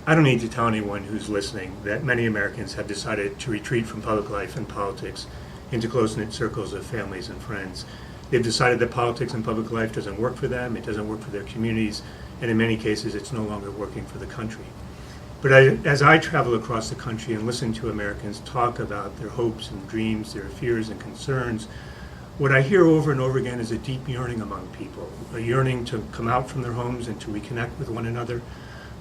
I don't need to tell anyone who's listening that many Americans have decided to retreat from public life and politics into close-knit circles of families and friends. They've decided that politics and public life doesn't work for them, it doesn't work for their communities, and in many cases it's no longer working for the country. But as I travel across the country and listen to Americans talk about their hopes and dreams, their fears and concerns, what I hear over and over again is a deep yearning among people, a yearning to come out from their homes and to reconnect with one another,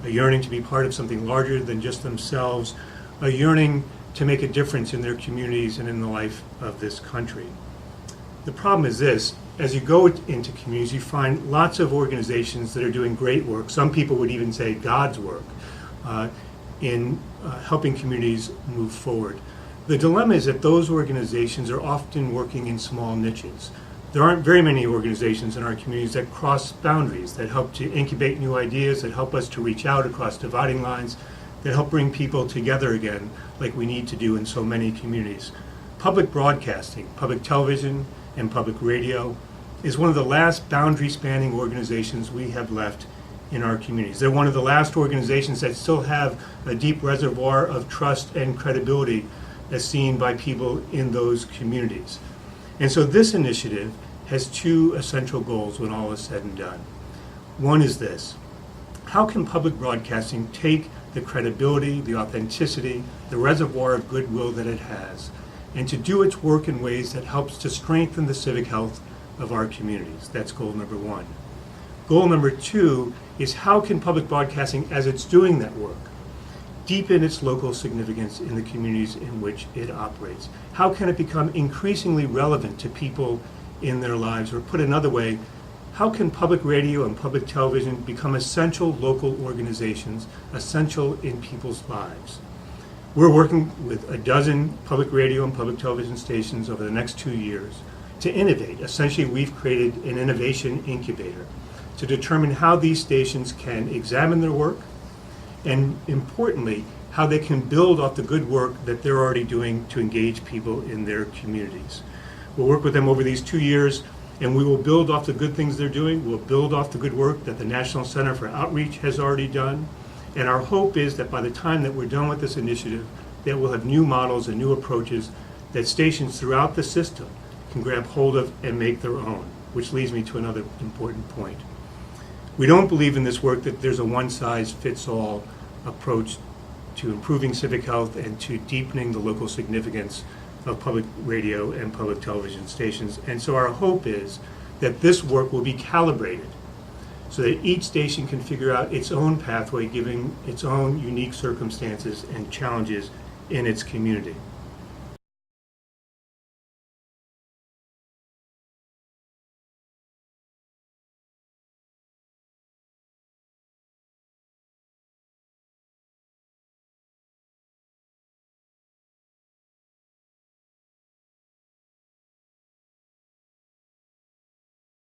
a yearning to be part of something larger than just themselves, a yearning to make a difference in their communities and in the life of this country. The problem is this: as you go into communities, you find lots of organizations that are doing great work. Some people would even say God's work in helping communities move forward. The dilemma is that those organizations are often working in small niches. There aren't very many organizations in our communities that cross boundaries, that help to incubate new ideas, that help us to reach out across dividing lines, that help bring people together again like we need to do in so many communities. Public broadcasting, public television, and public radio is one of the last boundary-spanning organizations we have left in our communities. They're one of the last organizations that still have a deep reservoir of trust and credibility as seen by people in those communities. And so this initiative has two essential goals when all is said and done. One is this: how can public broadcasting take the credibility, the authenticity, the reservoir of goodwill that it has, and to do its work in ways that helps to strengthen the civic health of our communities? That's goal number one. Goal number two is how can public broadcasting, as it's doing that work, deepen its local significance in the communities in which it operates? How can it become increasingly relevant to people in their lives? Or put another way, how can public radio and public television become essential local organizations, essential in people's lives? We're working with a dozen public radio and public television stations over the next 2 years to innovate. Essentially, we've created an innovation incubator to determine how these stations can examine their work, and importantly, how they can build off the good work that they're already doing to engage people in their communities. We'll work with them over these 2 years, and we will build off the good things they're doing. We'll build off the good work that the National Center for Outreach has already done. And our hope is that by the time that we're done with this initiative, that we'll have new models and new approaches that stations throughout the system can grab hold of and make their own, which leads me to another important point. We don't believe in this work that there's a one-size-fits-all approach to improving civic health and to deepening the local significance of public radio and public television stations. And so our hope is that this work will be calibrated so that each station can figure out its own pathway, given its own unique circumstances and challenges in its community.